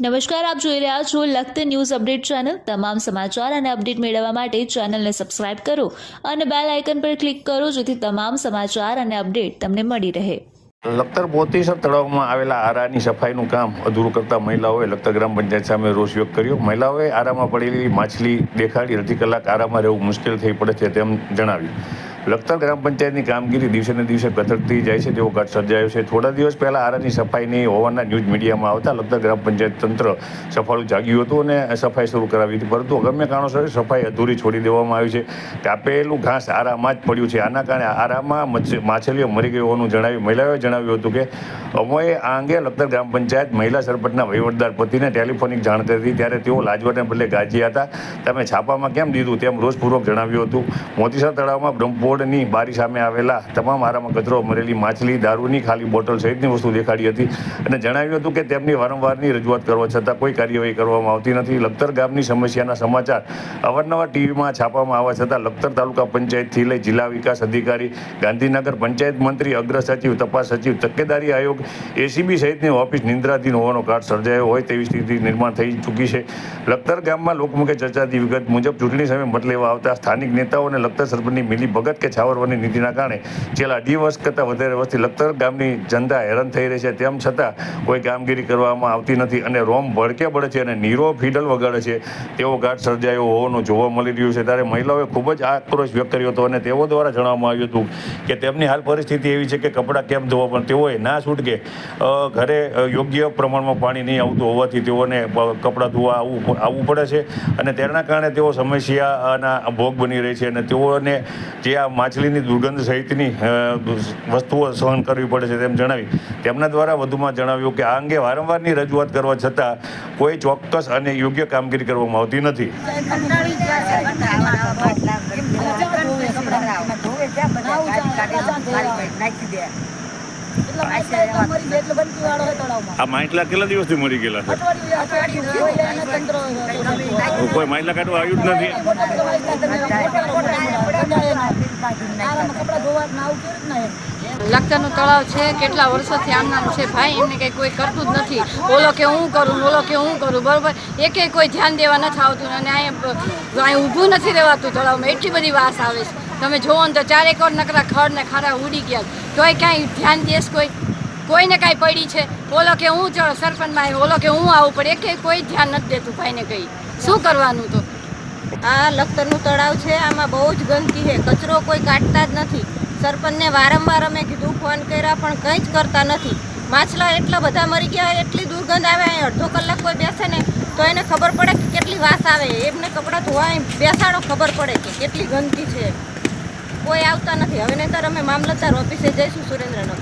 નમસ્કાર, આપ જોઈ રહ્યા છો લખત ન્યૂઝ અપડેટ ચેનલ। તમામ સમાચાર અને અપડેટ મેળવવા માટે ચેનલને સબસ્ક્રાઇબ કરો અને બેલ આઇકન પર ક્લિક કરો જેથી તમામ સમાચાર અને અપડેટ તમને મળી રહે। લખતર મોતીસર તળાવમાં આવેલા આરાની સફાઈનું કામ અધૂરું કરતા મહિલાઓએ લખતર ગ્રામ પંચાયત સામે રોષ વ્યક્ત કર્યો। મહિલાઓએ આરામાં પડેલી માછલી દેખાડી અડધી કલાક આરામાં રહેવું મુશ્કેલ થઈ પડે છે તેમ જણાવ્યું। લખતર ગ્રામ પંચાયતની કામગીરી દિવસે ને દિવસે કથળતી જાય છે તેવો ઘાટ સર્જાયો છે। થોડા દિવસ પહેલા આરાની સફાઈની હોવાના ન્યૂઝ મીડિયામાં આવતા લખતર ગ્રામ પંચાયત તંત્ર સફાળું જાગ્યું હતું અને સફાઈ શરૂ કરાવી હતી, પરંતુ અગમ્ય કારણોસર સફાઈ અધૂરી છોડી દેવામાં આવી છે। કાપેલું ઘાસ આરામાં જ પડ્યું છે। આના કારણે આરામાં માછલીઓ મરી ગઈ હોવાનું જણાવી મહિલાઓએ જણાવ્યું હતું કે અમોએ આ અંગે લખતર ગ્રામ પંચાયત મહિલા સરપંચના વહીવટદાર પતિને ટેલિફોનિક જાણ કરી હતી, ત્યારે તેઓ લાજવાને બદલે ગાજ્યા હતા। તમે છાપામાં કેમ દીધું તેમ રોષપૂર્વક જણાવ્યું હતું। મોતીસર તળાવમાં બ્રહ્મપોળની બારી સામે આવેલા તમામ આરામાં કચરો, મરેલી માછલી, દારૂની ખાલી બોટલ સહિતની વસ્તુ દેખાડી હતી અને જણાવ્યું હતું કે તેમની વારંવારની રજૂઆત કરવા છતાં કોઈ કાર્યવાહી કરવામાં આવતી નથી। લખતર ગામની સમસ્યાના સમાચાર અવારનવાર ટીવીમાં છાપવામાં આવવા છતાં લખતર તાલુકા પંચાયતથી લઈ જિલ્લા વિકાસ અધિકારી, ગાંધીનગર પંચાયત મંત્રી, અગ્ર સચિવ, તપાસ સચિવ, તકેદારી આયોગ, એસીબી સહિતની ઓફિસ નિંદ્રાધીન હોવાનો ઘાટ સર્જાયો હોય તેવી સ્થિતિ નિર્માણ થઈ ચૂકી છે। લખતર ગામમાં લોકમુખે ચર્ચાતી વિગત મુજબ ચૂંટણી સમયે મત લેવા આવતા સ્થાનિક નેતાઓ અને લખતર સરપંચની મિલી ભગત કે છાવરવાની નીતિના કારણે છેલ્લા 2 વર્ષ કરતાં વધારે વર્ષથી લખતર ગામની જનતા હેરાન થઈ રહી છે। તેમ છતાં કોઈ કામગીરી કરવામાં આવતી નથી અને રોમ ભડકે પડે છે અને નીરો ફીડલ વગાડે છે તેવો ઘાટ સર્જાયો હોવાનું જોવા મળી રહ્યું છે। ત્યારે મહિલાઓએ ખૂબ જ આક્રોશ વ્યક્ત કર્યો હતો અને તેઓ દ્વારા જણાવવામાં આવ્યું હતું કે તેમની હાલ પરિસ્થિતિ એવી છે કે કપડાં કેમ ધોવા, પણ તેઓએ ના છૂટકે ઘરે યોગ્ય પ્રમાણમાં પાણી નહીં આવતું હોવાથી તેઓને કપડાં ધોવા આવવું પડે છે અને તેના કારણે તેઓ સમસ્યાના ભોગ બની રહી છે અને તેઓને જે આ માછલીની દુર્ગંધ સહિતની વસ્તુઓ સહન કરવી પડે છે તેમ જણાવી તેમના દ્વારા વધુમાં જણાવ્યું કે આ અંગે વારંવારની રજૂઆત કરવા છતાં કોઈ ચોક્કસ અને યોગ્ય કામગીરી કરવામાં આવતી નથી। આ માટલા કેટલા દિવસથી મરી ગયેલા છે? કોઈ માટલા કાઢવા આવ્યું જ નથી। લખતરનું તળાવ છે, કેટલા વર્ષોથી આમનામ છે ભાઈ, એમને કંઈ કોઈ કરતું જ નથી। ઓલો કે હું કરું, ઓલો કે હું કરું, બરાબર, એકે કોઈ ધ્યાન દેવા નથી આવતું અને અહીંયા ઊભું નથી રહેવાતું તળાવમાં, એટલી બધી વાસ આવે છે। તમે જોવો ને તો 4 એકર નકરા ખડ ને ખાડા ઉડી ગયા, તોય કાંઈ ધ્યાન દેશ કોઈને કાંઈ પડી છે? ઓલો કે હું સરપંચમાં, ઓલો કે હું આવું, પણ એકે કોઈ ધ્યાન નથી દેતું ભાઈને કંઈ। શું કરવાનું? તો આ લખતરનું તળાવ છે, આમાં બહુ જ ગંદકી છે, કચરો કોઈ કાઢતા જ નથી। સરપંચને વારંવાર અમે કીધું, ફોન કર્યા, પણ કંઈ જ કરતા નથી। માછલા એટલા બધા મરી ગયા, એટલી દુર્ગંધ આવે, અહીં અડધો કલાક કોઈ બેસે ને તો એને ખબર પડે કે કેટલી વાસ આવે। એમને કપડાં ધોવા બેસાડો, ખબર પડે કે કેટલી ગંદકી છે। કોઈ આવતા નથી। હવે નહીંતર અમે મામલતદાર ઓફિસે જઈશું સુરેન્દ્રનગર।